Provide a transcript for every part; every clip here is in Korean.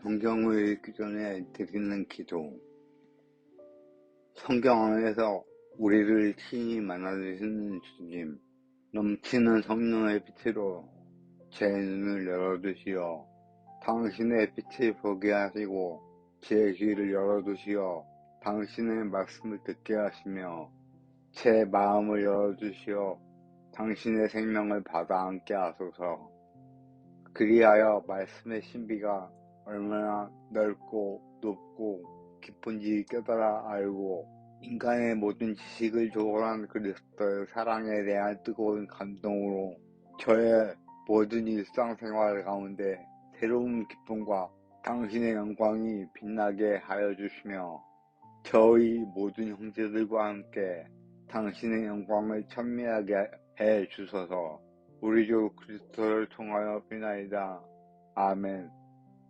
성경을 읽기 전에 드리는 기도. 성경 안에서 우리를 친히 만나주시는 주님, 넘치는 성령의 빛으로 제 눈을 열어두시어 당신의 빛을 보게 하시고 제 귀를 열어두시어 당신의 말씀을 듣게 하시며 제 마음을 열어주시어 당신의 생명을 받아 안게 하소서. 그리하여 말씀의 신비가 얼마나 넓고 높고 깊은지 깨달아 알고 인간의 모든 지식을 초월한 그리스도의 사랑에 대한 뜨거운 감동으로 저의 모든 일상생활 가운데 새로운 기쁨과 당신의 영광이 빛나게 하여 주시며 저희 모든 형제들과 함께 당신의 영광을 찬미하게 해 주소서. 우리 주 그리스도를 통하여 비나이다. 아멘.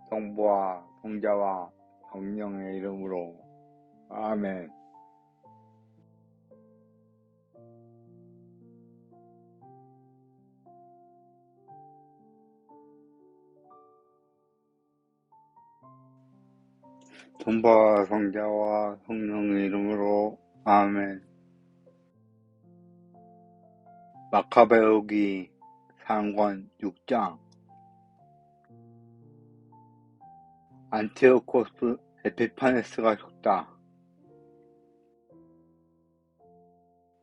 성부와 성자와 성령의 이름으로. 아멘. 성부와 성자와 성령의 이름으로. 아멘. 마카베오기 상권 6장. 안티오코스 에피파네스가 죽다.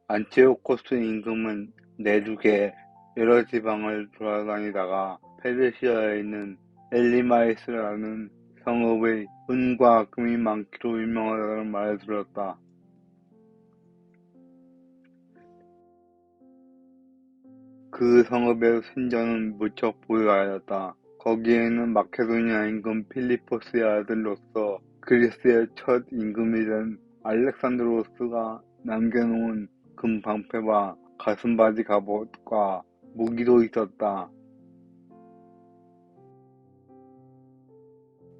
안티오코스 임금은 내륙의 여러 지방을 돌아다니다가 페르시아에 있는 엘리마이스라는 성읍의 은과 금이 많기로 유명하다는 말을 들었다. 그 성읍의 순전은 무척 부유하였다. 거기에는 마케도니아 임금 필리포스의 아들로서 그리스의 첫 임금이 된 알렉산드로스가 남겨놓은 금 방패와 가슴바지 갑옷과 무기도 있었다.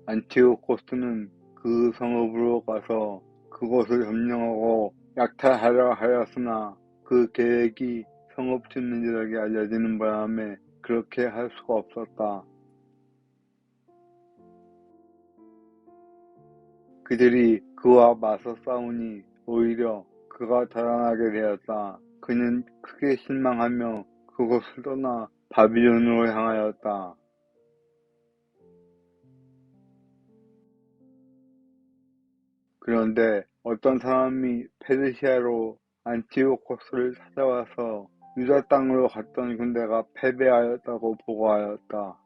안티오코스는 그 성읍으로 가서 그곳을 점령하고 약탈하려 하였으나 그 계획이 성읍 주민들에게 알려지는 바람에 그렇게 할 수가 없었다. 그들이 그와 맞서 싸우니 오히려 그가 달아나게 되었다. 그는 크게 실망하며 그곳을 떠나 바빌론으로 향하였다. 그런데 어떤 사람이 페르시아로 안티오코스를 찾아와서 유다 땅으로 갔던 군대가 패배하였다고 보고하였다.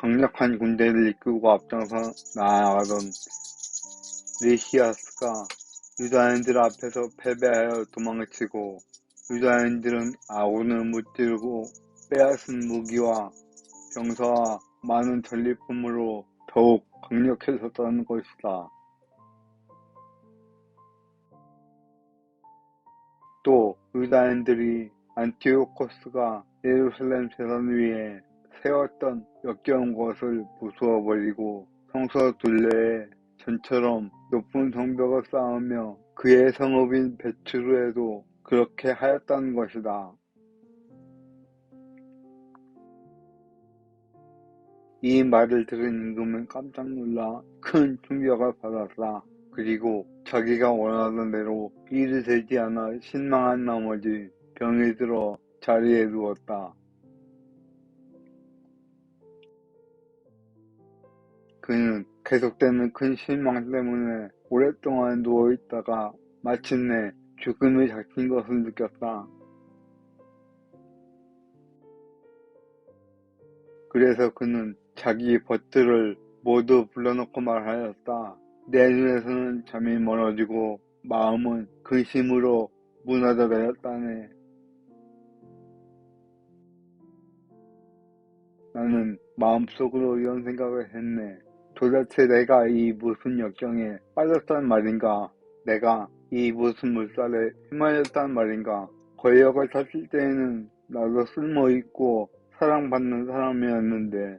강력한 군대를 이끌고 앞장서 나아가던 리시아스가 유다인들 앞에서 패배하여 도망치고 유다인들은 아군을 무찌르고 빼앗은 무기와 병사와 많은 전리품으로 더욱 강력해졌다는 것이다. 또 유다인들이 안티오코스가 예루살렘 제단 위에 세웠던 역겨운 것을 부수어버리고 성서 둘레에 전처럼 높은 성벽을 쌓으며 그의 성읍인 베추르에도 그렇게 하였다는 것이다. 이 말을 들은 임금은 깜짝 놀라 큰 충격을 받았다. 그리고 자기가 원하던 대로 일이 되지 않아 실망한 나머지 병이 들어 자리에 누웠다. 그는 계속되는 큰 실망 때문에 오랫동안 누워있다가 마침내 죽음이 닥친 것을 느꼈다. 그래서 그는 자기 벗들을 모두 불러놓고 말하였다. 내 눈에서는 잠이 멀어지고 마음은 근심으로 무너져 내렸다네. 나는 마음속으로 이런 생각을 했네. 도대체 내가 이 무슨 역경에 빠졌단 말인가? 내가 이 무슨 물살에 휘말렸단 말인가? 권력을 탔을 때에는 나도 쓸모있고 사랑받는 사람이었는데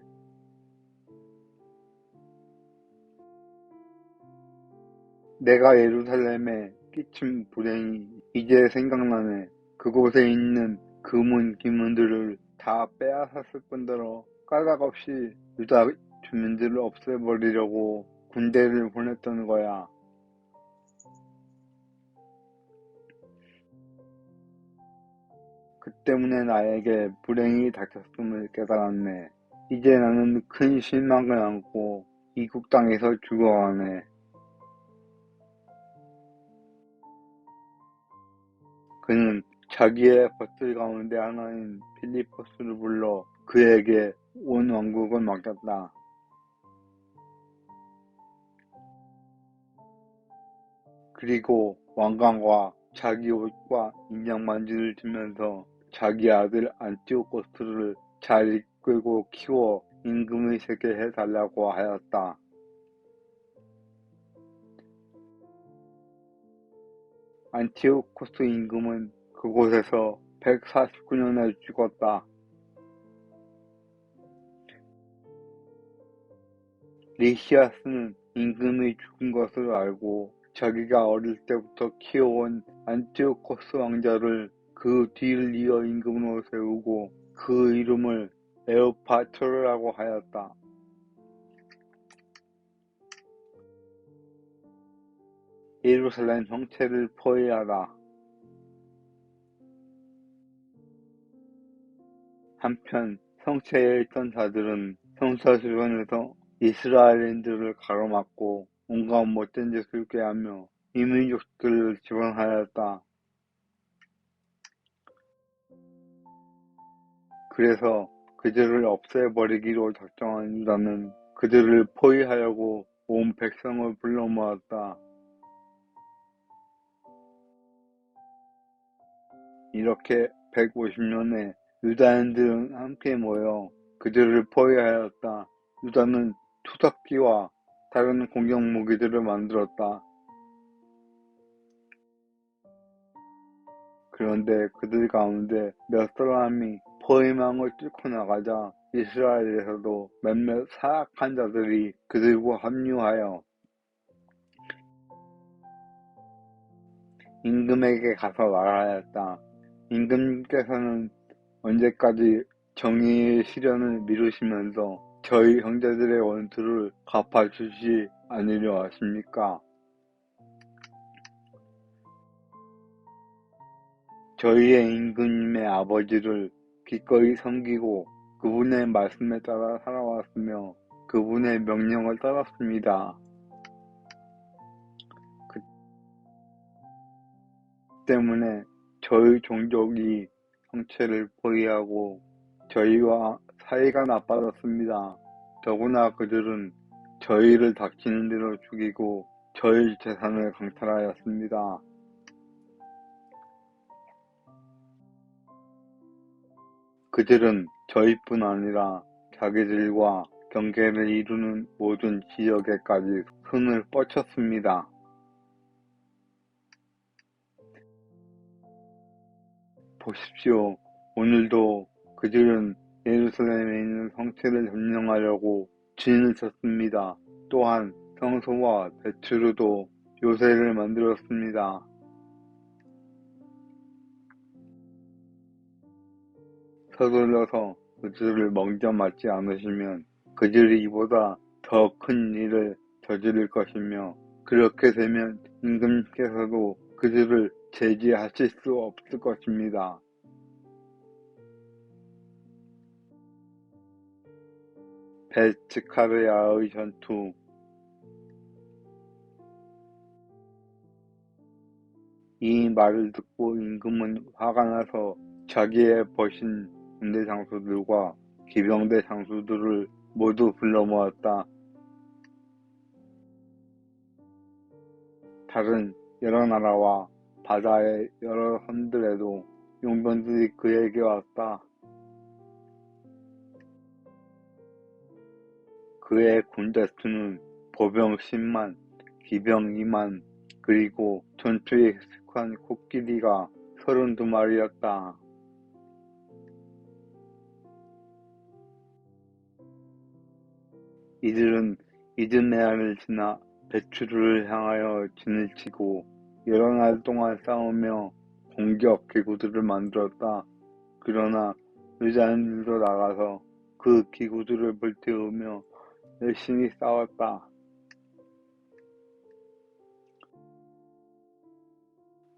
내가 예루살렘에 끼친 불행이 이제 생각나네. 그곳에 있는 금은 기문들을 다 빼앗았을 뿐더러 까닭없이 유다 주민들을 없애버리려고 군대를 보냈던 거야. 그 때문에 나에게 불행이 닥쳤음을 깨달았네. 이제 나는 큰 실망을 안고 이국 땅에서 죽어가네. 그는 자기의 벗들 가운데 하나인 필리포스를 불러 그에게 온 왕국을 맡겼다. 그리고 왕관과 자기 옷과 인장 반지를 주면서 자기 아들 안티오코스를 잘 이끌고 키워 임금이 되게 해달라고 하였다. 안티오코스 임금은 그곳에서 149년에 죽었다. 리시아스는 임금이 죽은 것을 알고 자기가 어릴 때부터 키워온 안티오코스 왕자를 그 뒤를 이어 임금으로 세우고 그 이름을 에오파트르라고 하였다. 예루살렘 성체를 포위하다. 한편 성체에 있던 자들은 성사 주변에서 이스라엘인들을 가로막고 온갖 못된 짓을 꾀하며 이민족들을 지원하였다. 그래서 그들을 없애버리기로 작정한 유다는 그들을 포위하려고 온 백성을 불러 모았다. 이렇게 150년에 유다인들은 함께 모여 그들을 포위하였다. 유다는 투석기와 다른 공격 무기들을 만들었다. 그런데 그들 가운데 몇 사람이 포위망을 뚫고 나가자 이스라엘에서도 몇몇 사악한 자들이 그들과 합류하여 임금에게 가서 말하였다. 임금께서는 언제까지 정의의 실현을 미루시면서 저희 형제들의 원수를 갚아주지 않으려 하십니까? 저희의 임금님의 아버지를 기꺼이 섬기고 그분의 말씀에 따라 살아왔으며 그분의 명령을 따랐습니다. 그 때문에 저희 종족이 성체를 포위하고 저희와 사이가 나빠졌습니다. 더구나 그들은 저희를 닥치는 대로 죽이고 저희 재산을 강탈하였습니다. 그들은 저희뿐 아니라 자기들과 경계를 이루는 모든 지역에까지 손을 뻗쳤습니다. 보십시오. 오늘도 그들은 예루살렘에 있는 성체를 점령하려고 진을 쳤습니다. 또한 성소와 배추로도 요새를 만들었습니다. 서둘러서 그들을 먼저 맞지 않으시면 그들이 이보다 더 큰 일을 저지를 것이며 그렇게 되면 임금께서도 그들을 제지하실 수 없을 것입니다. 베츠카르야의 전투. 이 말을 듣고 임금은 화가 나서 자기의 버신 군대 장수들과 기병대 장수들을 모두 불러 모았다. 다른 여러 나라와 바다의 여러 섬들에도 용병들이 그에게 왔다. 그의 군대 수는 보병 10만, 기병 2만, 그리고 전투에 익숙한 코끼리가 32마리였다. 이들은 이드메아를 지나 베추르를 향하여 진을 치고 여러 날 동안 싸우며 공격 기구들을 만들었다. 그러나 유다인들도 나가서 그 기구들을 불태우며 열심히 싸웠다.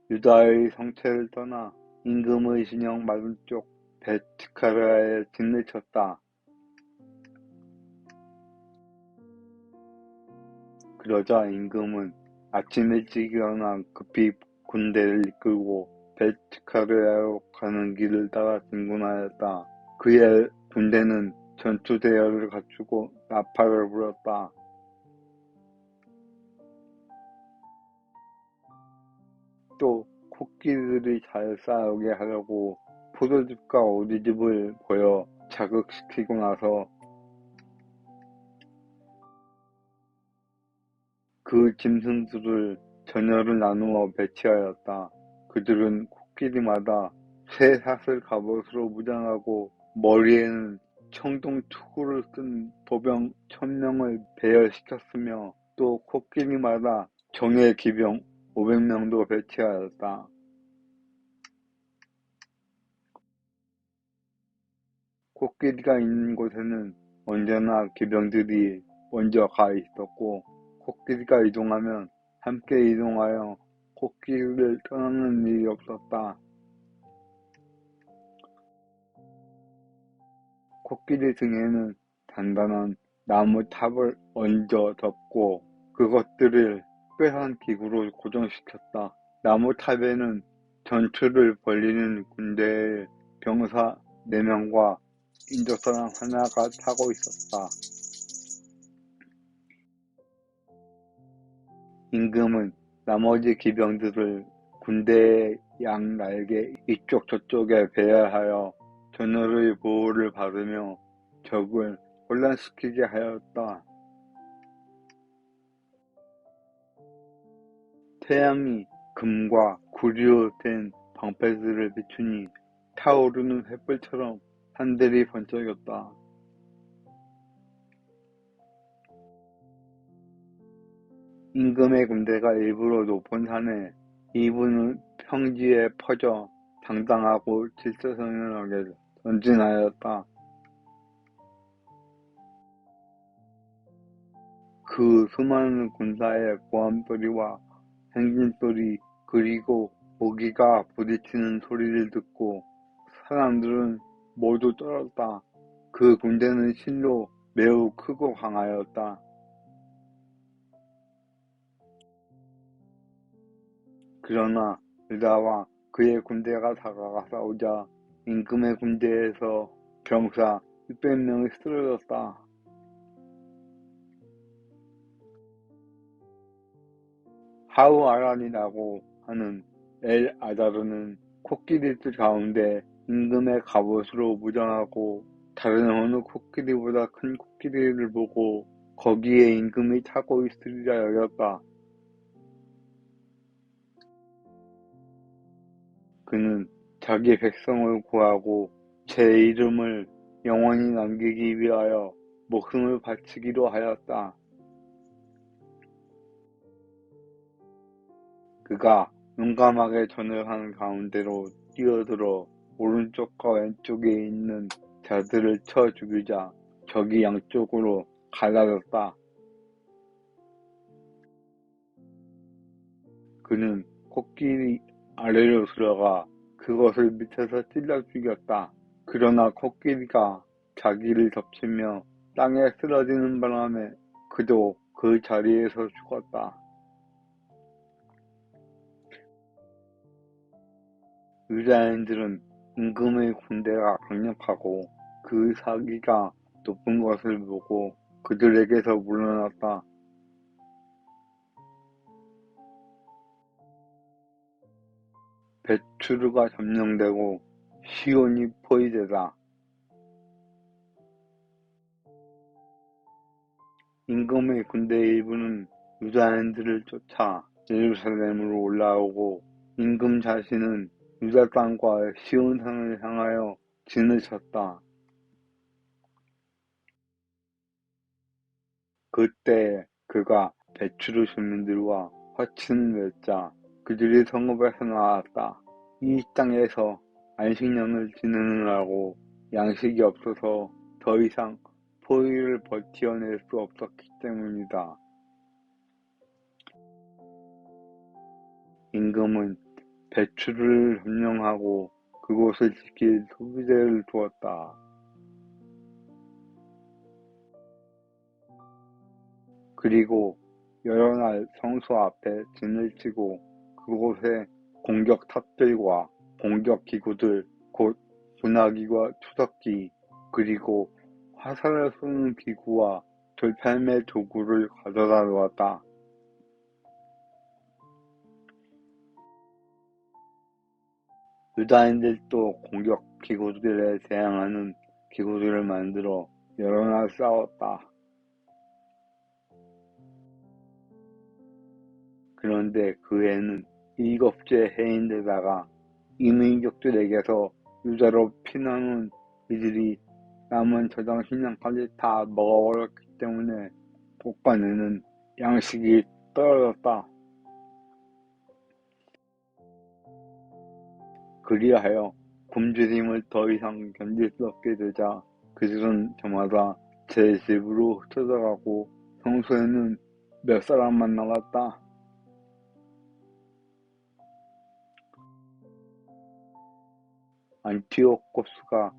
유다의 성체를 떠나 임금의 진영 맞은쪽 베트카르아에 진을 쳤다. 그러자 임금은 아침 일찍 일어나 급히 군대를 이끌고 베트카르아로 가는 길을 따라 진군하였다. 그의 군대는 전투 대열을 갖추고 나팔을 불었다. 또 코끼리들이 잘 싸우게 하려고 포도즙과 오리즙을 보여 자극시키고 나서 그 짐승들을 전열을 나누어 배치하였다. 그들은 코끼리마다 새 사슬 갑옷으로 무장하고 머리에는 청동 투구를 쓴 보병 1000명을 배열시켰으며 또 코끼리마다 정예 기병 500명도 배치하였다. 코끼리가 있는 곳에는 언제나 기병들이 먼저 가 있었고 코끼리가 이동하면 함께 이동하여 코끼리를 떠나는 일이 없었다. 코끼리 등에는 단단한 나무 탑을 얹어 덮고 그것들을 특별한 기구로 고정시켰다. 나무 탑에는 전투를 벌이는 군대의 병사 4명과 인도사람 하나가 타고 있었다. 임금은 나머지 기병들을 군대의 양 날개 이쪽 저쪽에 배열하여 전열의 보호를 받으며 적을 혼란시키게 하였다. 태양이 금과 구리로 된 방패들을 비추니 타오르는 횃불처럼 하늘이 번쩍였다. 임금의 군대가 일부러 높은 산에, 일부는 평지에 퍼져 당당하고 질서정연하게 전진하였다. 그 수많은 군사의 고함소리와 행진소리 그리고 모기가 부딪히는 소리를 듣고 사람들은 모두 떨었다. 그 군대는 실로 매우 크고 강하였다. 그러나 유다와 그의 군대가 다가가 싸우자 임금의 군대에서 병사 600명이 쓰러졌다. 하우아란이라고 하는 엘 아다르는 코끼리들 가운데 임금의 갑옷으로 무장하고 다른 어느 코끼리보다 큰 코끼리를 보고 거기에 임금이 타고 있으리라 여겼다. 그는 자기 백성을 구하고 제 이름을 영원히 남기기 위하여 목숨을 바치기로 하였다. 그가 용감하게 전열하는 가운데로 뛰어들어 오른쪽과 왼쪽에 있는 자들을 쳐 죽이자 적이 양쪽으로 갈라졌다. 그는 코끼리 아래로 들어가 그것을 밑에서 찔러 죽였다. 그러나 코끼리가 자기를 덮치며 땅에 쓰러지는 바람에 그도 그 자리에서 죽었다. 유다인들은 임금의 군대가 강력하고 그 사기가 높은 것을 보고 그들에게서 물러났다. 베추르가 점령되고 시온이 포위되다. 임금의 군대 일부는 유다인들을 쫓아 예루살렘으로 올라오고 임금 자신은 유다 땅과 시온 산을 향하여 진을 쳤다. 그때 그가 베추르 주민들과 화친을 맺자 그들이 성읍에서 나왔다. 이 땅에서 안식년을 지내느라고 양식이 없어서 더 이상 포위를 버텨낼 수 없었기 때문이다. 임금은 배추를 점령하고 그곳을 지킬 소비대를 두었다. 그리고 여러 날 성소 앞에 진을 치고 그곳에 공격 탑들과 공격 기구들, 곧 군화기와 투석기, 그리고 화살을 쏘는 기구와 돌팔매 도구를 가져다 놓았다. 유다인들도 공격 기구들에 대항하는 기구들을 만들어 여러 날 싸웠다. 그런데 그 해는 일곱째 해인데다가 이민족들에게서 유다로 피난온 이들이 남은 저장 식량까지 다 먹어버렸기 때문에 곳간에는 양식이 떨어졌다. 그리하여 굶주림을 더 이상 견딜 수 없게 되자 그들은 저마다 제 집으로 흩어져가고 성소에는 몇 사람만 남았다. 안티오코스가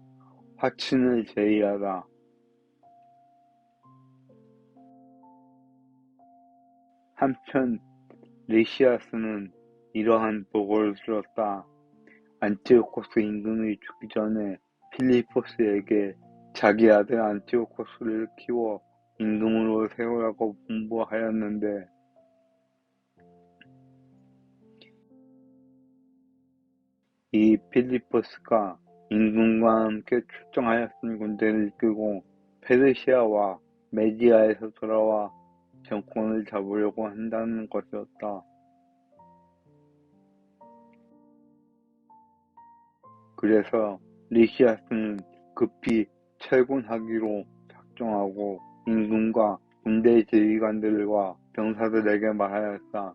화친을 제의하다. 한편 리시아스는 이러한 보고를 들었다. 안티오코스 임금이 죽기 전에 필리포스에게 자기 아들 안티오코스를 키워 임금으로 세우라고 분부하였는데 이 필리포스가 임금과 함께 출정하였던 군대를 이끌고 페르시아와 메디아에서 돌아와 정권을 잡으려고 한다는 것이었다. 그래서 리시아스는 급히 철군하기로 작정하고 임금과 군대 지휘관들과 병사들에게 말하였다.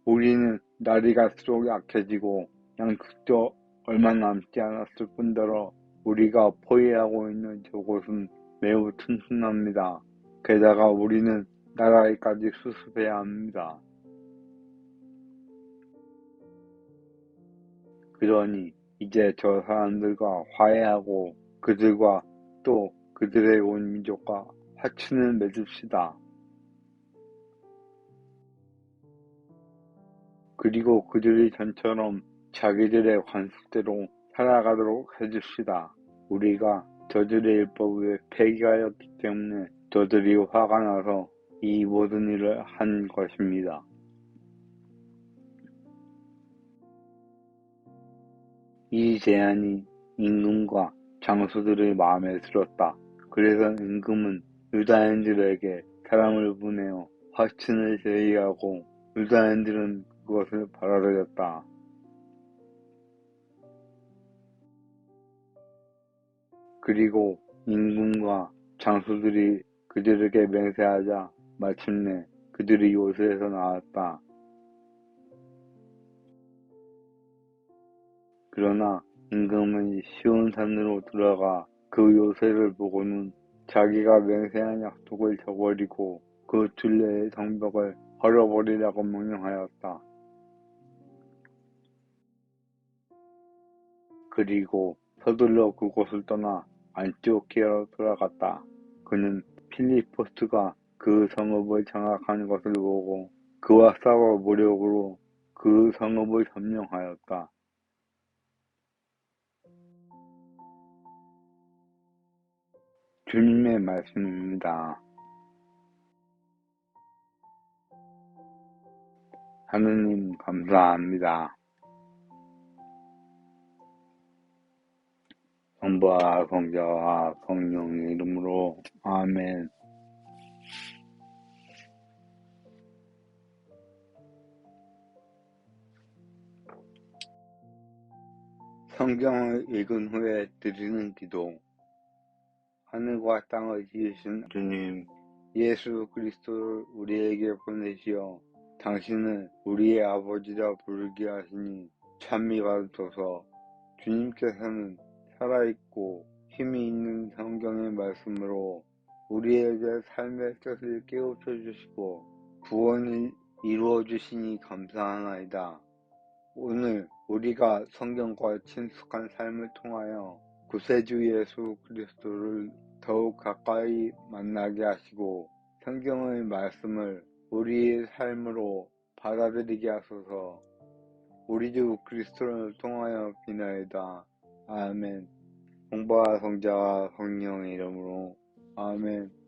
우리는 날이 갈수록 약해지고 양측도 얼마 남지 않았을 뿐더러 우리가 포위하고 있는 저곳은 매우 튼튼합니다. 게다가 우리는 나라에까지 수습해야 합니다. 그러니 이제 저 사람들과 화해하고 그들과 또 그들의 온 민족과 화친을 맺읍시다. 그리고 그들이 전처럼 자기들의 관습대로 살아가도록 해줍시다. 우리가 저들의 율법을 폐기하였기 때문에 저들이 화가 나서 이 모든 일을 한 것입니다. 이 제안이 임금과 장수들의 마음에 들었다. 그래서 임금은 유다인들에게 사람을 보내어 화친을 제의하고 유다인들은 그것을 받아들였다. 그리고 임금과 장수들이 그들에게 맹세하자 마침내 그들이 요새에서 나왔다. 그러나 임금은 시온산으로 들어가 그 요새를 보고는 자기가 맹세한 약속을 저버리고 그 둘레의 성벽을 헐어버리라고 명령하였다. 그리고 서둘러 그곳을 떠나 안티오키아로 돌아갔다. 그는 필리포스가 그 성읍을 장악한 것을 보고 그와 싸워 무력으로 그 성읍을 점령하였다. 주님의 말씀입니다. 하느님 감사합니다. 성부와 성자와 성령의 이름으로 아멘. 성경을 읽은 후에 드리는 기도. 하늘과 땅을 지으신 주님, 예수 그리스도를 우리에게 보내시어 당신을 우리의 아버지라 부르게 하시니 찬미 받으소서. 주님께서는 살아있고 힘이 있는 성경의 말씀으로 우리에게 삶의 뜻을 깨우쳐 주시고 구원을 이루어 주시니 감사하나이다. 오늘 우리가 성경과 친숙한 삶을 통하여 구세주 예수 그리스도를 더욱 가까이 만나게 하시고 성경의 말씀을 우리의 삶으로 받아들이게 하소서. 우리 주 그리스도를 통하여 비나이다. 아멘. 성부와 성자와 성령의 이름으로 아멘.